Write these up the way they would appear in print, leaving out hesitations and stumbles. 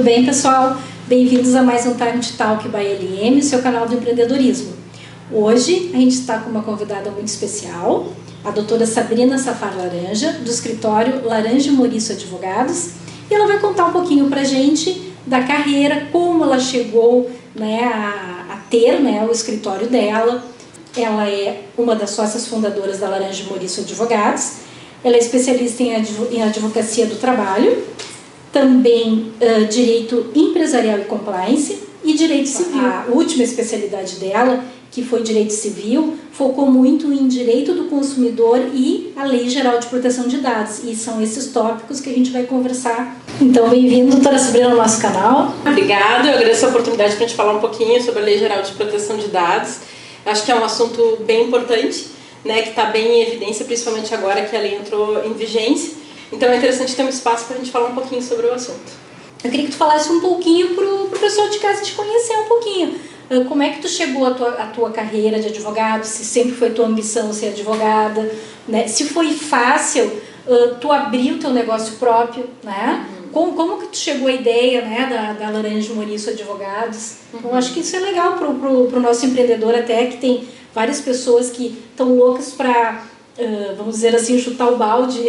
bem, pessoal? Bem-vindos a mais um Time to Talk by LM, seu canal de empreendedorismo. Hoje a gente está com uma convidada muito especial, a doutora Sabrina Safar Laranja, do escritório Laranja Maurício Advogados, e ela vai contar um pouquinho para a gente da carreira, como ela chegou, a ter, o escritório dela. Ela é uma das sócias fundadoras da Laranja Maurício Advogados. Ela é especialista em advocacia do trabalho, também direito empresarial e compliance e direito civil. A última especialidade dela, que foi direito civil, focou muito em direito do consumidor e a Lei Geral de Proteção de Dados. E são esses tópicos que a gente vai conversar. Então, bem-vindo, doutora Sabrina, ao nosso canal. Obrigada, eu agradeço a oportunidade para a gente falar um pouquinho sobre a Lei Geral de Proteção de Dados. Acho que é um assunto bem importante, que está bem em evidência, principalmente agora que a lei entrou em vigência. Então é interessante ter um espaço para a gente falar um pouquinho sobre o assunto. Eu queria que tu falasse um pouquinho para o pessoal de casa te conhecer um pouquinho. Como é que tu chegou à tua carreira de advogado? Se sempre foi tua ambição ser advogada, né? Se foi fácil tu abrir o teu negócio próprio, né? Como que tu chegou à ideia, da Laranja Maurício Advogados? Então, acho que isso é legal pro nosso empreendedor, até que tem várias pessoas que estão loucas para, vamos dizer assim, chutar o balde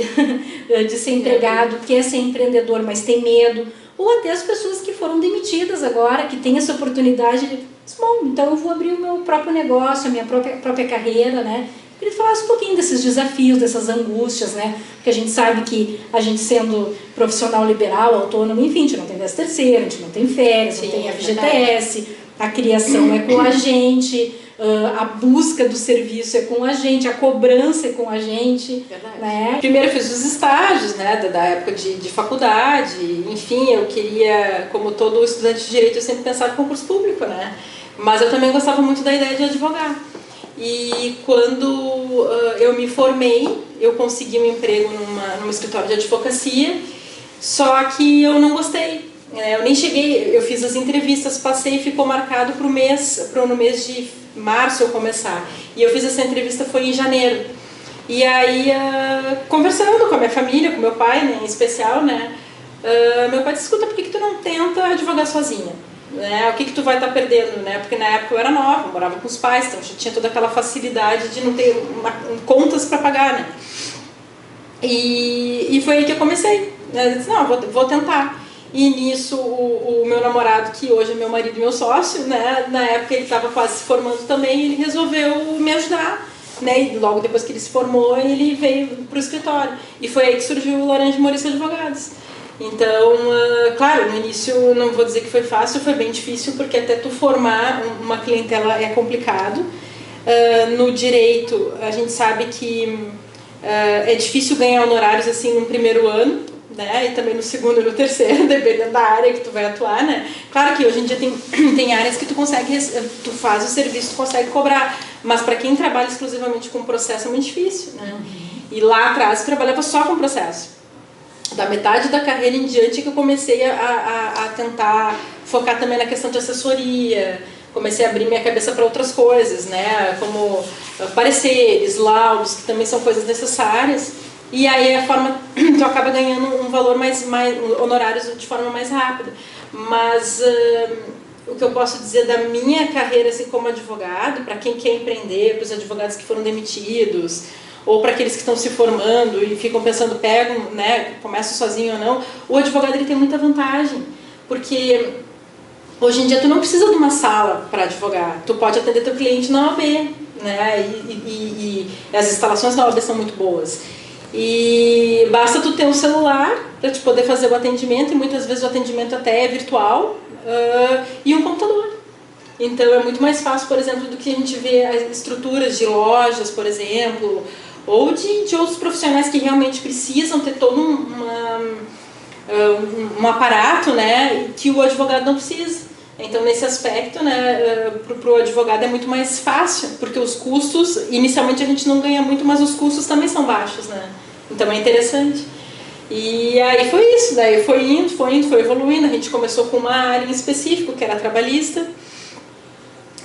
de ser empregado, quer ser empreendedor, mas tem medo. Ou até as pessoas que foram demitidas agora, que têm essa oportunidade de, bom, então eu vou abrir o meu próprio negócio, a minha própria carreira, né? Eu queria falar um pouquinho desses desafios, dessas angústias, né? Porque a gente sabe que a gente sendo profissional liberal, autônomo, enfim, a gente não tem 13º, a gente não tem férias, não tem FGTS, a criação é com a gente, a busca do serviço é com a gente, a cobrança é com a gente. Né? Primeiro eu fiz os estágios, da época de faculdade, enfim, eu queria, como todo estudante de direito, eu sempre pensava em concurso público, né? Mas eu também gostava muito da ideia de advogar. E quando eu me formei, eu consegui um emprego num escritório de advocacia, só que eu não gostei. Eu nem cheguei, eu fiz as entrevistas, passei e ficou marcado no mês de março eu começar. E eu fiz essa entrevista, foi em janeiro. E aí, conversando com a minha família, com meu pai, em especial, meu pai disse, escuta, por que tu não tenta advogar sozinha? O que tu vai estar perdendo, Porque na época eu era nova, eu morava com os pais, então já tinha toda aquela facilidade de não ter contas para pagar, E foi aí que eu comecei, Eu disse, não, vou tentar. E nisso o meu namorado, que hoje é meu marido e meu sócio, na época ele estava quase se formando também, ele resolveu me ajudar, E logo depois que ele se formou, ele veio para o escritório. E foi aí que surgiu o Laranja Maurício Advogados. Então, claro, no início não vou dizer que foi fácil, foi bem difícil, porque até tu formar uma clientela é complicado. No direito, a gente sabe que é difícil ganhar honorários assim no primeiro ano, e também no segundo e no terceiro, dependendo da área que tu vai atuar, Claro que hoje em dia tem áreas que tu faz o serviço, tu consegue cobrar, mas para quem trabalha exclusivamente com processo é muito difícil, E lá atrás eu trabalhava só com processo. Da metade da carreira em diante que eu comecei a tentar focar também na questão de assessoria, comecei a abrir minha cabeça para outras coisas, como pareceres, laudos, que também são coisas necessárias, e aí a forma tu acaba ganhando um valor mais honorários de forma mais rápida. Mas o que eu posso dizer da minha carreira assim, como advogado, para quem quer empreender, para os advogados que foram demitidos, ou para aqueles que estão se formando e ficam pensando, começo sozinho ou não, o advogado ele tem muita vantagem, porque hoje em dia tu não precisa de uma sala para advogar, tu pode atender teu cliente na OAB, e as instalações da OAB são muito boas. E basta tu ter um celular para te poder fazer o atendimento, e muitas vezes o atendimento até é virtual, e um computador. Então é muito mais fácil, por exemplo, do que a gente vê as estruturas de lojas, por exemplo, ou de outros profissionais que realmente precisam ter todo um aparato, que o advogado não precisa. Então, nesse aspecto, para o advogado é muito mais fácil, porque os custos, inicialmente a gente não ganha muito, mas os custos também são baixos, Então é interessante. E aí foi isso, daí foi indo, foi evoluindo. A gente começou com uma área em específico, que era trabalhista.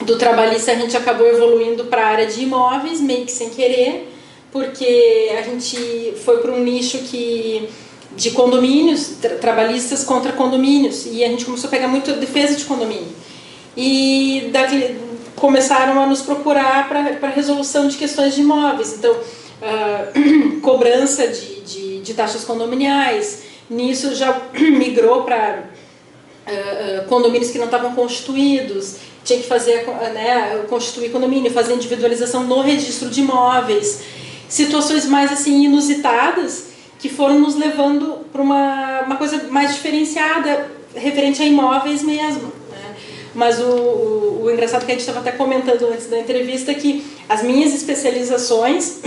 Do trabalhista a gente acabou evoluindo para a área de imóveis, meio que sem querer, porque a gente foi para um nicho que de condomínios, trabalhistas contra condomínios, e a gente começou a pegar muito defesa de condomínio. E começaram a nos procurar para resolução de questões de imóveis. Então, cobrança de taxas condominiais, nisso já migrou para condomínios que não estavam constituídos, tinha que fazer, né, constituir condomínio, fazer individualização no registro de imóveis, situações mais assim inusitadas que foram nos levando para uma coisa mais diferenciada referente a imóveis mesmo, né? Mas o engraçado que a gente estava até comentando antes da entrevista é que as minhas especializações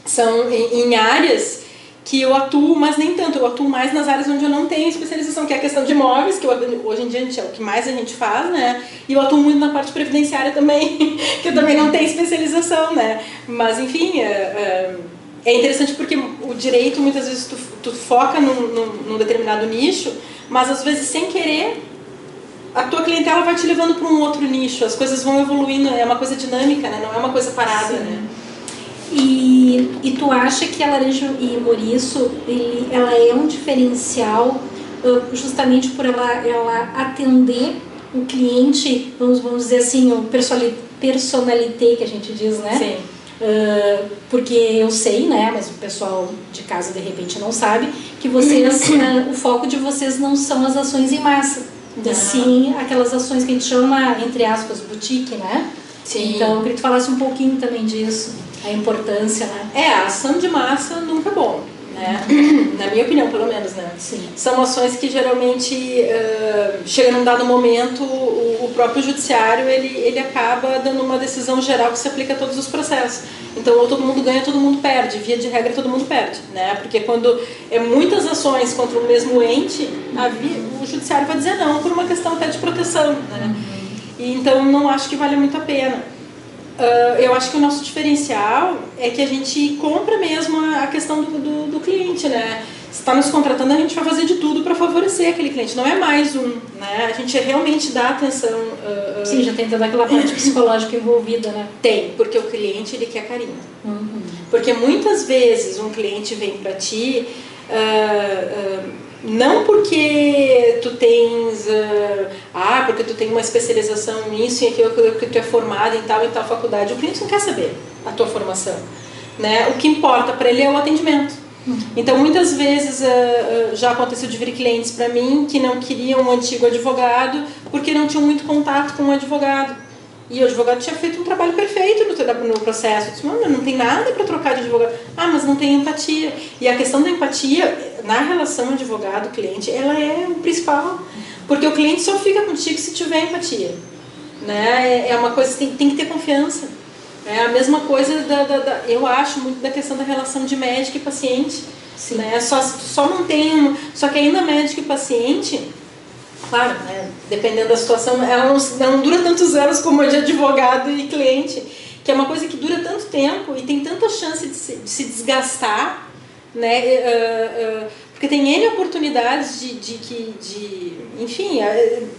são em áreas que eu atuo, mas nem tanto, eu atuo mais nas áreas onde eu não tenho especialização, que é a questão de imóveis, que hoje em dia é o que mais a gente faz, né? E eu atuo muito na parte previdenciária também, que eu também não tenho especialização, né? Mas, enfim, é interessante porque o direito, muitas vezes, tu foca num determinado nicho, mas, às vezes, sem querer, a tua clientela vai te levando para um outro nicho, as coisas vão evoluindo, é uma coisa dinâmica, né? Não é uma coisa parada, né? E tu acha que a Laranja e Mouriço, ela é um diferencial justamente por ela atender o cliente, vamos dizer assim, o personalité que a gente diz, né? Sim. Porque eu sei, né, mas o pessoal de casa de repente não sabe, que vocês, o foco de vocês não são as ações em massa, e sim aquelas ações que a gente chama, entre aspas, boutique, né? Sim. Então, eu queria que tu falasse um pouquinho também disso, a importância, né? A ação de massa nunca é bom, né? Na minha opinião, pelo menos, né? Sim. São ações que geralmente chega num dado momento, o próprio judiciário ele acaba dando uma decisão geral que se aplica a todos os processos. Então, ou todo mundo ganha, todo mundo perde. Via de regra, todo mundo perde, né? Porque quando é muitas ações contra o mesmo ente, o judiciário vai dizer não, por uma questão até de proteção, né? E, então, não acho que vale muito a pena. Eu acho que o nosso diferencial é que a gente compra mesmo a questão do cliente, né? Se está nos contratando, a gente vai fazer de tudo para favorecer aquele cliente. Não é mais né? A gente realmente dá atenção. Sim, já tem toda aquela parte psicológica envolvida, né? Tem, porque o cliente ele quer carinho. Porque muitas vezes um cliente vem para ti não porque tu tens porque tu tem uma especialização nisso e aquilo que tu é formado em tal faculdade. O cliente não quer saber a tua formação, né? O que importa para ele é o atendimento. Então muitas vezes já aconteceu de vir clientes para mim que não queriam um antigo advogado porque não tinham muito contato com o advogado. E o advogado tinha feito um trabalho perfeito no processo. Eu disse, não tem nada para trocar de advogado. Mas não tem empatia. E a questão da empatia na relação advogado-cliente, ela é o principal. Porque o cliente só fica contigo se tiver empatia, né? É uma coisa que tem que ter confiança. É a mesma coisa eu acho muito da questão da relação de médico e paciente. Né? Só mantém. Só que ainda médico e paciente, claro, né, dependendo da situação, ela não dura tantos anos como a de advogado e cliente, que é uma coisa que dura tanto tempo e tem tanta chance de se desgastar, né, porque tem N oportunidades enfim,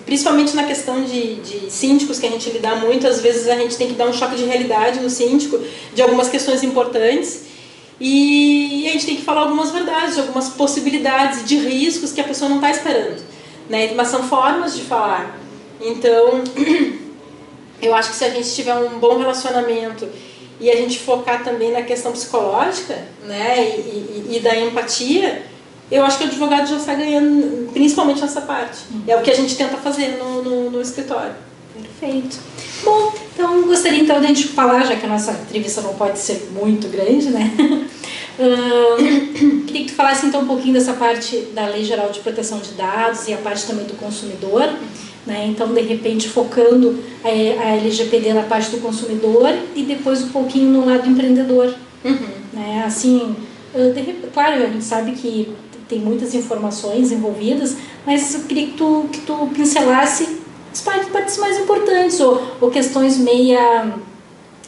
principalmente na questão de síndicos, que a gente lida muito, às vezes a gente tem que dar um choque de realidade no síndico, de algumas questões importantes, e a gente tem que falar algumas verdades, de algumas possibilidades, de riscos que a pessoa não está esperando. Né? Mas são formas de falar. Então, eu acho que se a gente tiver um bom relacionamento e a gente focar também na questão psicológica, né, e da empatia, eu acho que o advogado já está ganhando, principalmente nessa parte. É o que a gente tenta fazer no escritório. Perfeito. Bom, então gostaria então de a gente falar, já que a nossa entrevista não pode ser muito grande, né? Queria que tu falasse então um pouquinho dessa parte da Lei Geral de Proteção de Dados e a parte também do consumidor, né? Então, de repente, focando a LGPD na parte do consumidor e depois um pouquinho no lado empreendedor. Né? Assim, claro, a gente sabe que tem muitas informações envolvidas, mas eu queria que tu pincelasse as partes mais importantes ou questões meia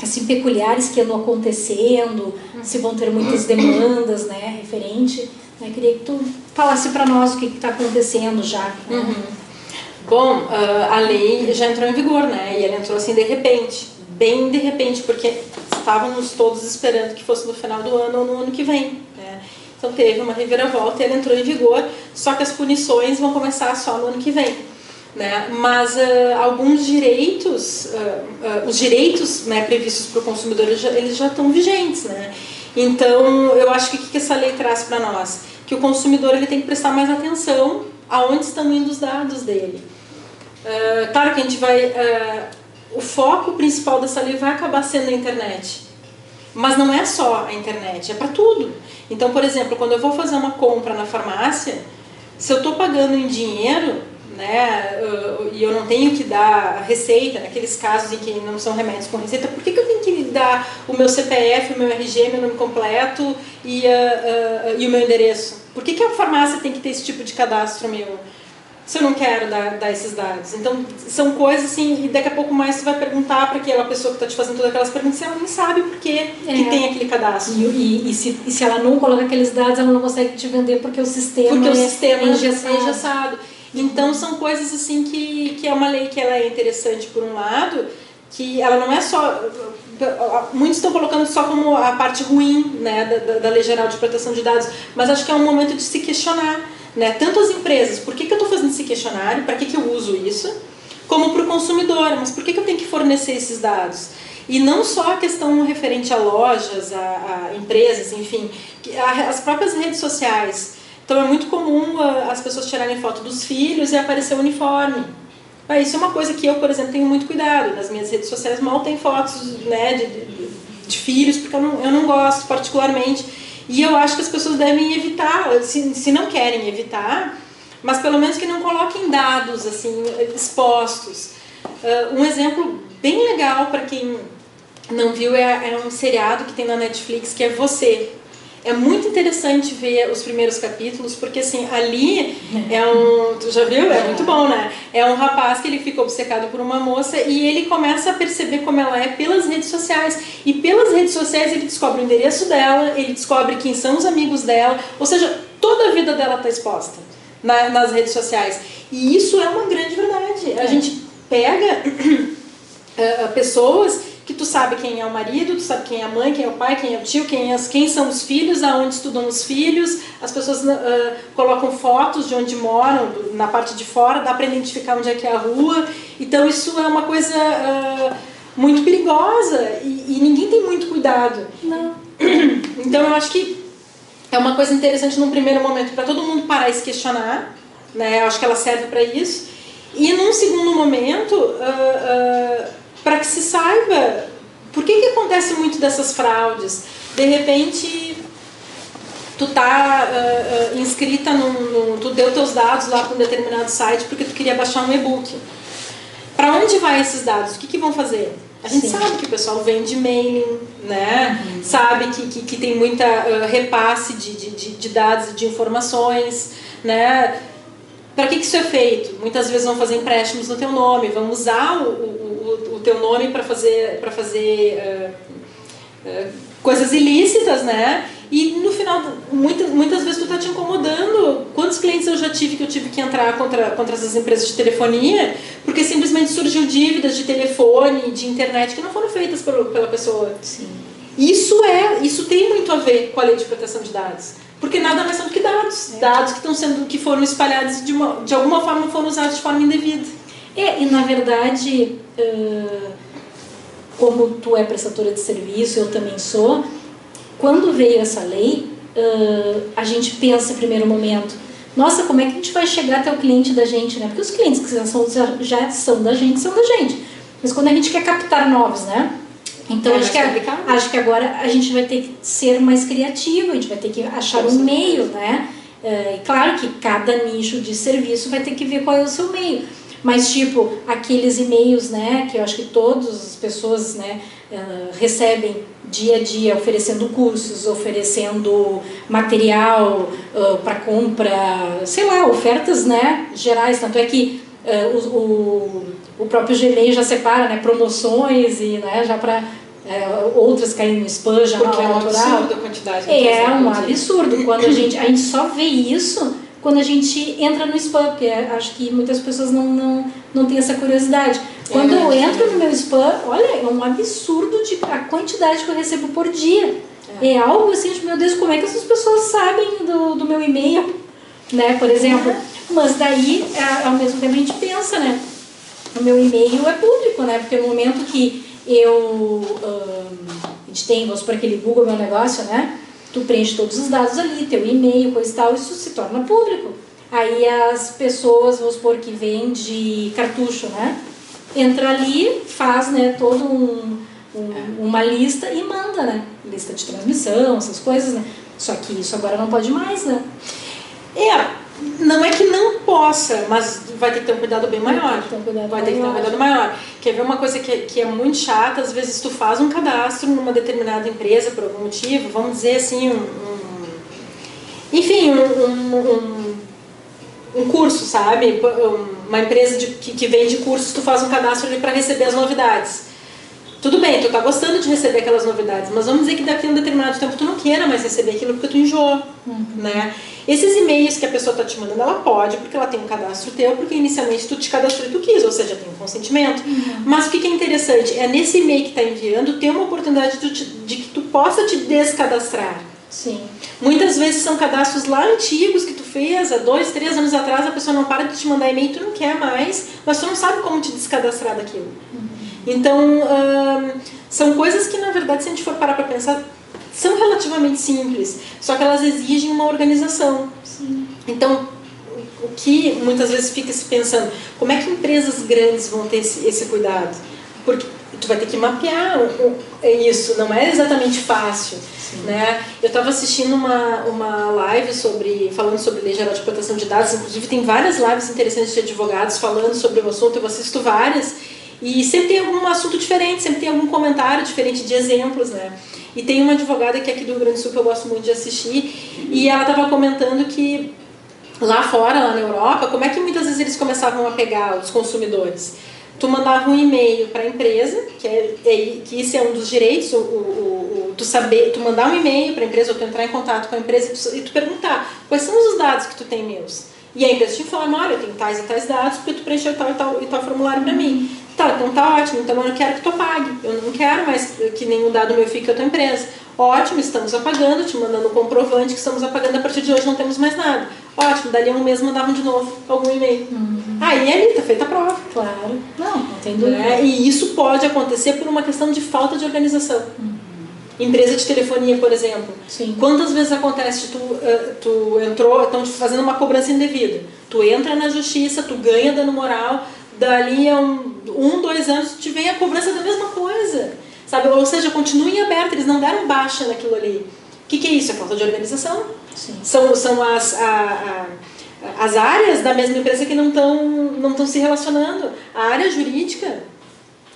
assim, peculiares que andam acontecendo, se vão ter muitas demandas, né, referente. Eu queria que tu falasse para nós o que está acontecendo já. Né? Bom, a lei já entrou em vigor, né, e ela entrou assim de repente, bem de repente, porque estávamos todos esperando que fosse no final do ano ou no ano que vem. Né? Então teve uma reviravolta e ela entrou em vigor, só que as punições vão começar só no ano que vem. Né? Mas alguns direitos, os direitos, né, previstos para o consumidor, eles já estão vigentes. Né? Então, eu acho que o que essa lei traz para nós? Que o consumidor ele tem que prestar mais atenção aonde estão indo os dados dele. Claro que a gente vai... o foco principal dessa lei vai acabar sendo a internet. Mas não é só a internet, é para tudo. Então, por exemplo, quando eu vou fazer uma compra na farmácia, se eu estou pagando em dinheiro, né, e eu não tenho que dar receita, naqueles casos em que não são remédios com receita, por que eu tenho que dar o meu CPF, o meu RG, meu nome completo e o meu endereço? Por que a farmácia tem que ter esse tipo de cadastro meu? Se eu não quero dar esses dados. Então, são coisas assim, e daqui a pouco mais você vai perguntar para aquela pessoa que está te fazendo todas aquelas perguntas, se ela nem sabe por que tem aquele cadastro. E se ela não coloca aqueles dados, ela não consegue te vender porque o sistema é engessado. Então, são coisas assim que é uma lei que ela é interessante por um lado, que ela não é só... Muitos estão colocando só como a parte ruim, né, da Lei Geral de Proteção de Dados, mas acho que é um momento de se questionar. Né? Tanto as empresas, por que eu estou fazendo esse questionário, para que eu uso isso, como para o consumidor, mas por que eu tenho que fornecer esses dados? E não só a questão referente a lojas, a empresas, enfim, as próprias redes sociais. Então é muito comum as pessoas tirarem foto dos filhos e aparecer o uniforme. Isso é uma coisa que eu, por exemplo, tenho muito cuidado. Nas minhas redes sociais mal tem fotos, né, de filhos, porque eu não gosto particularmente. E eu acho que as pessoas devem evitar, se não querem evitar, mas pelo menos que não coloquem dados assim, expostos. Um exemplo bem legal para quem não viu é um seriado que tem na Netflix, que é Você. É muito interessante ver os primeiros capítulos, porque assim, ali tu já viu? É muito bom, né? É um rapaz que ele fica obcecado por uma moça e ele começa a perceber como ela é pelas redes sociais. E pelas redes sociais ele descobre o endereço dela, ele descobre quem são os amigos dela, ou seja, toda a vida dela está exposta nas redes sociais. E isso é uma grande verdade. A gente pega pessoas que tu sabe quem é o marido, tu sabe quem é a mãe, quem é o pai, quem é o tio, quem são os filhos, aonde estudam os filhos, as pessoas colocam fotos de onde moram, na parte de fora, dá para identificar onde é que é a rua, então isso é uma coisa muito perigosa e ninguém tem muito cuidado. Não. Então eu acho que é uma coisa interessante num primeiro momento para todo mundo parar e se questionar, né? Eu acho que ela serve para isso, e num segundo momento... para que se saiba por que acontece muito dessas fraudes. De repente, tu tá inscrita tu deu teus dados lá para um determinado site porque tu queria baixar um e-book. Para onde vai esses dados? O que vão fazer? A gente sabe que o pessoal vende mailing, né? Sabe que tem muita repasse de dados e de informações, né? Para que isso é feito? Muitas vezes vão fazer empréstimos no teu nome, vão usar o teu nome para fazer coisas ilícitas, né? E no final, muitas vezes tu tá te incomodando. Quantos clientes eu já tive que eu tive que entrar contra essas empresas de telefonia porque simplesmente surgiu dívidas de telefone, de internet que não foram feitas pela pessoa. Sim. Isso tem muito a ver com a Lei de Proteção de Dados. Porque nada mais são do que dados. Dados que foram espalhados de alguma forma, foram usados de forma indevida. E na verdade, como tu é prestadora de serviço, eu também sou, quando veio essa lei, a gente pensa em primeiro momento, nossa, como é que a gente vai chegar até o cliente da gente, né? Porque os clientes que já são da gente, são da gente. Mas quando a gente quer captar novos, né? Então acho que agora a gente vai ter que ser mais criativo, a gente vai ter que achar um meio, né? E claro que cada nicho de serviço vai ter que ver qual é o seu meio. Mas tipo, aqueles e-mails, né, que eu acho que todas as pessoas, né, recebem dia a dia, oferecendo cursos, oferecendo material para compra, sei lá, ofertas, né, gerais. Tanto é que o próprio Gmail já separa, né, promoções e, né, já para outras caírem no spam, já porque não é natural. É um absurdo a quantidade. É um absurdo. Quando a gente só vê isso quando a gente entra no spam, porque acho que muitas pessoas não têm essa curiosidade. Quando eu entro no meu spam, olha, é um absurdo a quantidade que eu recebo por dia. É algo assim, meu Deus, como é que essas pessoas sabem do meu e-mail, né, por exemplo. Mas daí, ao mesmo tempo, a gente pensa, né, o meu e-mail é público, né, porque no momento que a gente tem, vamos por aquele Google Meu Negócio, né, tu preenche todos os dados ali, teu e-mail, coisa e tal, isso se torna público. Aí as pessoas, vamos supor, que vende cartucho, né, entra ali, faz, né, todo uma lista e manda, né, lista de transmissão, essas coisas, né, só que isso agora não pode mais, né. Não é que não possa, mas vai ter que ter um cuidado bem maior. Vai ter que ter um cuidado maior. Quer ver uma coisa que é muito chata? Às vezes tu faz um cadastro numa determinada empresa por algum motivo, vamos dizer assim, um curso, sabe? Uma empresa que vende cursos, tu faz um cadastro ali para receber as novidades. Tudo bem, tu tá gostando de receber aquelas novidades, mas vamos dizer que daqui a um determinado tempo tu não queira mais receber aquilo porque tu enjoa, né? Esses e-mails que a pessoa tá te mandando, ela pode, porque ela tem um cadastro teu, porque inicialmente tu te cadastrou e tu quis, ou seja, tem um consentimento. Mas o que é interessante? É nesse e-mail que tá enviando ter uma oportunidade de que tu possa te descadastrar. Sim. Muitas vezes são cadastros lá antigos que tu fez, há 2, 3 anos atrás, a pessoa não para de te mandar e-mail, tu não quer mais, mas tu não sabe como te descadastrar daquilo. Então, são coisas que, na verdade, se a gente for parar para pensar, são relativamente simples, só que elas exigem uma organização. Sim. Então, o que muitas vezes fica se pensando, como é que empresas grandes vão ter esse cuidado? Porque tu vai ter que mapear isso, não é exatamente fácil. Né? Eu estava assistindo uma live falando sobre Lei Geral de Proteção de Dados, inclusive tem várias lives interessantes de advogados falando sobre o assunto, eu assisto várias, e sempre tem algum assunto diferente, sempre tem algum comentário diferente de exemplos, né? E tem uma advogada que é aqui do Rio Grande do Sul que eu gosto muito de assistir, e ela estava comentando que lá fora, lá na Europa, como é que muitas vezes eles começavam a pegar os consumidores? Tu mandava um e-mail para a empresa, que isso é um dos direitos, tu mandar um e-mail para a empresa, ou tu entrar em contato com a empresa e tu perguntar quais são os dados que tu tem meus. E a empresa te informa, olha, eu tenho tais e tais dados, porque tu preencheu tal e tal formulário para mim. Tá, então tá ótimo, então eu não quero que tu apague, eu não quero mais que nenhum dado meu fique com a tua empresa. Ótimo, estamos apagando, te mandando um comprovante que estamos apagando, a partir de hoje não temos mais nada. Ótimo, dali a um mês mandavam de novo algum e-mail. Aí ali tá feita a prova. Claro, não tem dúvida. E isso pode acontecer por uma questão de falta de organização. Empresa de telefonia, por exemplo. Sim. Quantas vezes acontece tu entrou, estão te fazendo uma cobrança indevida? Tu entra na justiça, tu ganha dano moral, dali a 2 anos te vem a cobrança da mesma coisa. Sabe? Ou seja, continua em aberto, eles não deram baixa naquilo ali. O que é isso? É falta de organização. Sim. São as áreas da mesma empresa que não estão se relacionando. A área jurídica,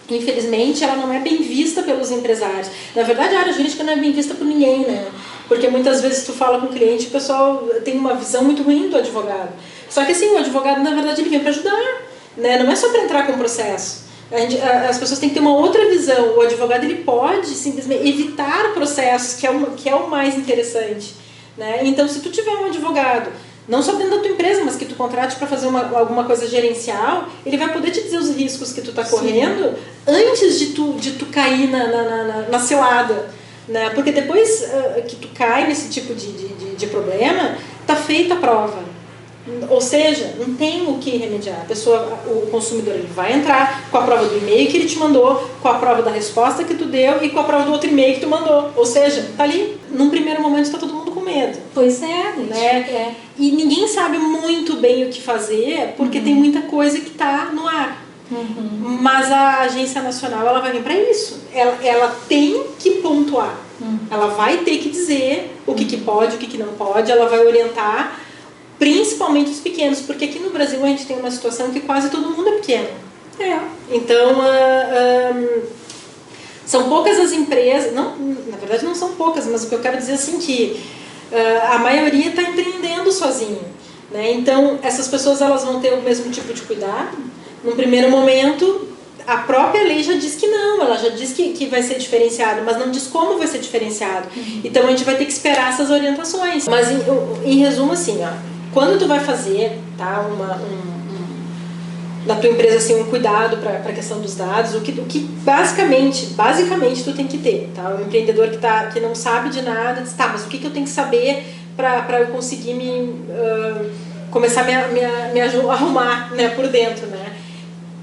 infelizmente, ela não é bem vista pelos empresários. Na verdade, a área jurídica não é bem vista por ninguém, né? Porque muitas vezes tu fala com o cliente, o pessoal tem uma visão muito ruim do advogado. Só que assim, o advogado, na verdade, ele vem para ajudar, né? Não é só para entrar com o processo. As pessoas têm que ter uma outra visão. O advogado, ele pode simplesmente evitar processos, que é o mais interessante, né? Então, se tu tiver um advogado, não só dentro da tua empresa, mas que tu contrate para fazer alguma coisa gerencial, ele vai poder te dizer os riscos que tu está correndo antes de tu cair na cilada, né? Porque depois que tu cai nesse tipo de problema, tá feita a prova. Ou seja, não tem o que remediar. O consumidor, ele vai entrar com a prova do e-mail que ele te mandou, com a prova da resposta que tu deu e com a prova do outro e-mail que tu mandou. Ou seja, tá ali. Num primeiro momento está todo mundo com medo. Pois é, né? E ninguém sabe muito bem o que fazer, porque tem muita coisa que está no ar. Mas a Agência Nacional, ela vai vir para isso. Ela tem que pontuar. Ela vai ter que dizer o que pode, o que não pode. Ela vai orientar, principalmente os pequenos, porque aqui no Brasil a gente tem uma situação que quase todo mundo é pequeno. Então, são poucas as empresas, não, na verdade não são poucas, mas o que eu quero dizer assim que a maioria está empreendendo sozinho, né? Então, essas pessoas, elas vão ter o mesmo tipo de cuidado. Num primeiro momento, a própria lei já diz que não, ela já diz que vai ser diferenciado, mas não diz como vai ser diferenciado. Então, a gente vai ter que esperar essas orientações. Mas, em resumo, assim, quando tu vai fazer, tá, na tua empresa, assim, um cuidado para a questão dos dados, o que basicamente tu tem que ter, tá? O empreendedor que não sabe de nada diz, tá, mas o que eu tenho que saber para eu conseguir começar a me arrumar, né, por dentro, né?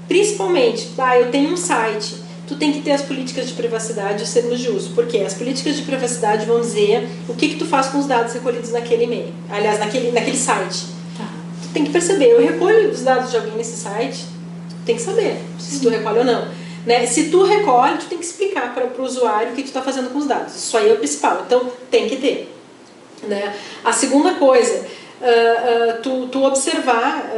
Principalmente, eu tenho um site, tu tem que ter as políticas de privacidade e os termos de uso, porque as políticas de privacidade vão dizer o que tu faz com os dados recolhidos naquele e-mail, aliás, naquele site. Tu tem que perceber, eu recolho os dados de alguém nesse site, tu tem que saber se tu recolhe ou não. Né? Se tu recolhe, tu tem que explicar para o usuário o que tu está fazendo com os dados. Isso aí é o principal, então tem que ter. Né? A segunda coisa, tu observar,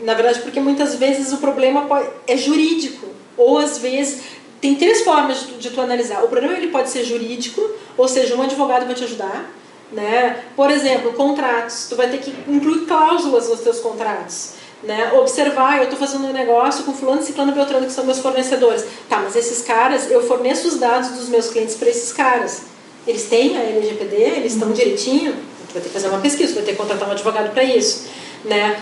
na verdade, porque muitas vezes o problema é jurídico, ou às vezes tem 3 formas de tu analisar. O problema ele pode ser jurídico, ou seja, um advogado vai te ajudar, né? Por exemplo, contratos, tu vai ter que incluir cláusulas nos teus contratos, né? Observar, eu estou fazendo um negócio com fulano, ciclano e beltrano, que são meus fornecedores. Tá, mas esses caras, eu forneço os dados dos meus clientes para esses caras. Eles têm a LGPD, eles estão direitinho, tu vai ter que fazer uma pesquisa, tu vai ter que contratar um advogado para isso, né?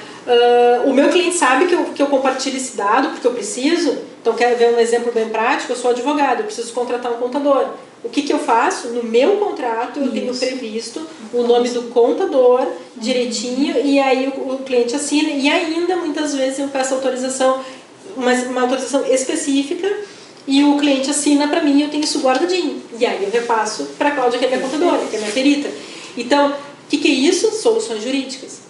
O meu cliente sabe que eu compartilho esse dado porque eu preciso. Então, quer ver um exemplo bem prático? Eu sou advogado, eu preciso contratar um contador. O que eu faço? No meu contrato eu tenho previsto o nome do contador direitinho, e aí o cliente assina, e ainda muitas vezes eu peço autorização, uma autorização específica, e o cliente assina para mim e eu tenho isso guardadinho. E aí eu repasso para a Cláudia, que é minha contadora, que é minha perita. Então, o que é isso? Soluções jurídicas.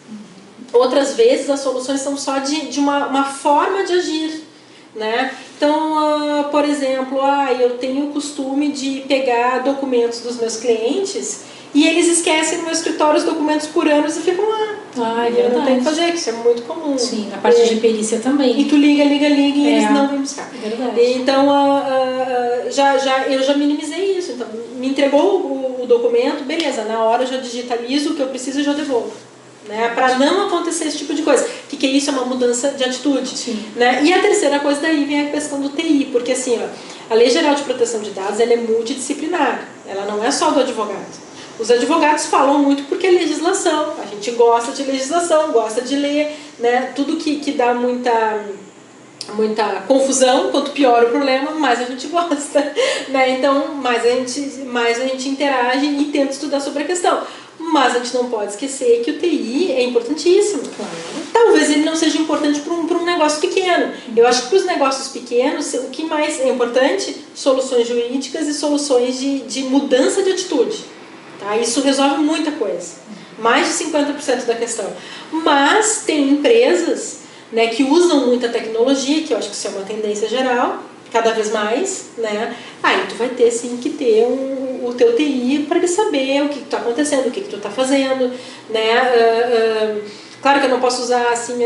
Outras vezes as soluções são só de uma forma de agir, né? Então, por exemplo, eu tenho o costume de pegar documentos dos meus clientes e eles esquecem no meu escritório os documentos por anos e ficam lá. É verdade. Eu não tenho que fazer, que isso é muito comum. Sim, na parte de perícia também. E tu liga e eles não vêm buscar. É verdade. Então, eu já minimizei isso. Então, me entregou o documento, beleza, na hora eu já digitalizo o que eu preciso e já devolvo. Né, para não acontecer esse tipo de coisa. O que é isso? É uma mudança de atitude. Né? E a terceira coisa daí vem a questão do TI, porque assim, a Lei Geral de Proteção de Dados ela é multidisciplinar, ela não é só do advogado. Os advogados falam muito porque é legislação, a gente gosta de legislação, gosta de ler, né? Tudo que dá muita confusão, quanto pior o problema, mais a gente gosta, né? Então, mais a gente interage e tenta estudar sobre a questão. Mas a gente não pode esquecer que o TI é importantíssimo. Claro. Talvez ele não seja importante para um negócio pequeno. Eu acho que para os negócios pequenos, o que mais é importante? Soluções jurídicas e soluções de mudança de atitude. Tá? Isso resolve muita coisa. Mais de 50% da questão. Mas tem empresas, né, que usam muita tecnologia, que eu acho que isso é uma tendência geral, cada vez mais, né? Aí tu vai ter sim que ter o teu TI para ele saber o que está acontecendo, o que tu está fazendo, né? Claro que eu não posso usar assim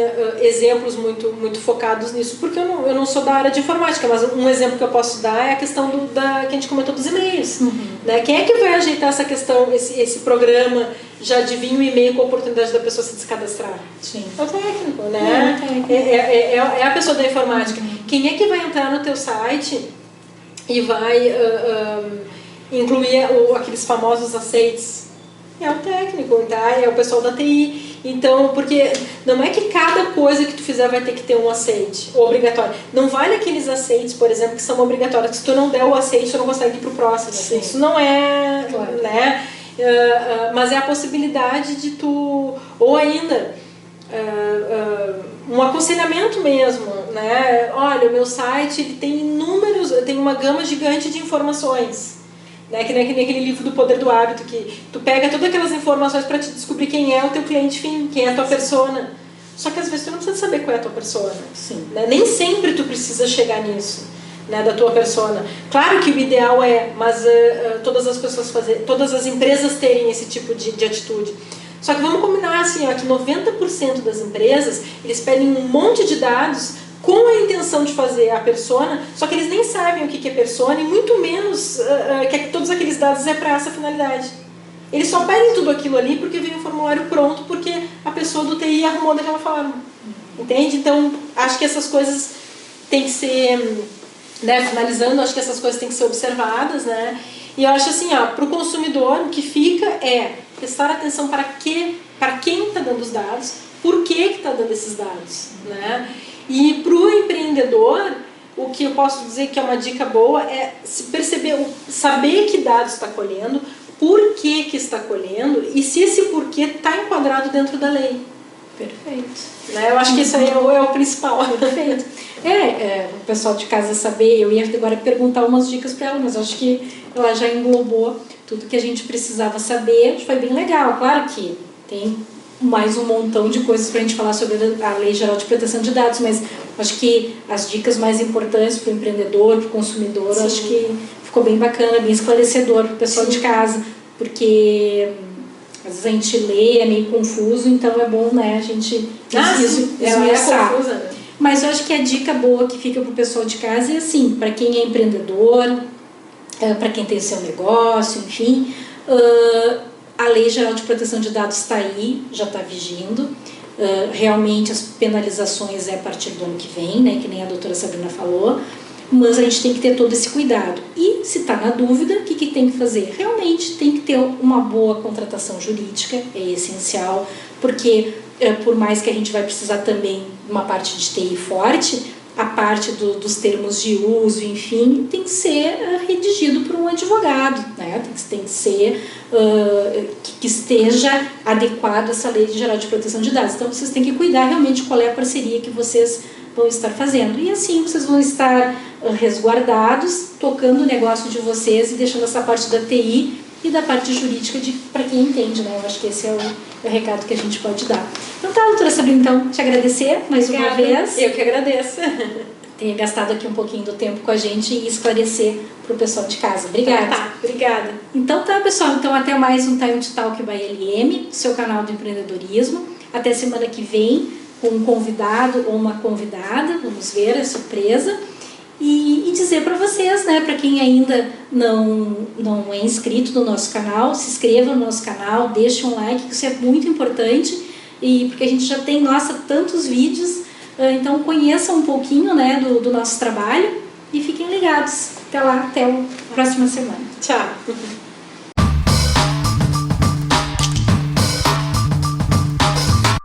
exemplos muito focados nisso, porque eu não sou da área de informática, mas um exemplo que eu posso dar é a questão que a gente comentou dos e-mails. Né? Quem é que vai ajeitar essa questão, esse programa já de vir um e-mail com a oportunidade da pessoa se descadastrar? Sim. É o técnico, né? É a pessoa da informática. Quem é que vai entrar no teu site e vai incluir aqueles famosos aceites? É o técnico, tá? É o pessoal da TI. Então, porque não é que cada coisa que tu fizer vai ter que ter um aceite obrigatório. Não vale aqueles aceites, por exemplo, que são obrigatórios. Se tu não der o aceite, tu não consegue ir pro próximo. Sim. Isso não é, claro, né? Mas é a possibilidade de tu, ou ainda um aconselhamento mesmo, né? Olha, o meu site ele tem uma gama gigante de informações. Né? Que nem aquele livro do Poder do Hábito, que tu pega todas aquelas informações para te descobrir quem é o teu cliente fim, quem é a tua persona. Só que às vezes tu não precisa saber qual é a tua persona. Sim. Né? Nem sempre tu precisa chegar nisso, né, da tua persona. Claro que o ideal mas todas as empresas terem esse tipo de atitude. Só que vamos combinar assim, que 90% das empresas, eles pedem um monte de dados com a intenção de fazer a persona, só que eles nem sabem o que é persona e muito menos que todos aqueles dados é para essa finalidade. Eles só pedem tudo aquilo ali porque vem o formulário pronto, porque a pessoa do TI arrumou daquela forma. Entende? Então, acho que essas coisas têm que ser, né, finalizando, acho que essas coisas têm que ser observadas, né? E eu acho assim, para o consumidor, o que fica é prestar atenção para quem está dando os dados, por que está dando esses dados, né? E para o empreendedor, o que eu posso dizer que é uma dica boa é se perceber, saber que dados está colhendo, por que está colhendo e se esse porquê está enquadrado dentro da lei. Perfeito. Né? Eu acho que isso aí é o principal. Perfeito. O pessoal de casa saber, eu ia agora perguntar umas dicas para ela, mas acho que ela já englobou tudo que a gente precisava saber. Foi bem legal. Claro que tem mais um montão de coisas para a gente falar sobre a Lei Geral de Proteção de Dados, mas acho que as dicas mais importantes para o empreendedor, para o consumidor, Sim. acho que ficou bem bacana, bem esclarecedor para o pessoal de casa, porque às vezes a gente lê, é meio confuso, então é bom, né, a gente esmiuçar. É confusa, né? Mas eu acho que a dica boa que fica para o pessoal de casa é assim, para quem é empreendedor, para quem tem seu negócio, enfim, a Lei Geral de Proteção de Dados está aí, já está vigindo. Realmente as penalizações é a partir do ano que vem, né, que nem a doutora Sabrina falou, mas a gente tem que ter todo esse cuidado. E se está na dúvida, o que tem que fazer? Realmente tem que ter uma boa contratação jurídica, é essencial, porque por mais que a gente vai precisar também de uma parte de TI forte, a parte dos termos de uso, enfim, tem que ser redigido por um advogado, né? Tem que ser que esteja adequado a essa Lei Geral de Proteção de Dados. Então, vocês têm que cuidar realmente qual é a parceria que vocês vão estar fazendo. E assim, vocês vão estar resguardados, tocando o negócio de vocês e deixando essa parte da TI e da parte jurídica para quem entende, né? Eu acho que esse é o recado que a gente pode dar. Então tá, doutora Sabrina, então, te agradecer mais uma vez. Eu que agradeço. Tenha gastado aqui um pouquinho do tempo com a gente e esclarecer para o pessoal de casa. Obrigada. Tá, obrigada. Então tá, pessoal. Então até mais um Time to Talk by LM, seu canal de empreendedorismo. Até semana que vem com um convidado ou uma convidada. Vamos ver, é surpresa. E dizer para vocês, né, para quem ainda não é inscrito no nosso canal, se inscreva no nosso canal, deixe um like, que isso é muito importante, e porque a gente já tem, tantos vídeos, então conheçam um pouquinho, né, do nosso trabalho e fiquem ligados. Até lá, até a próxima semana. Tchau.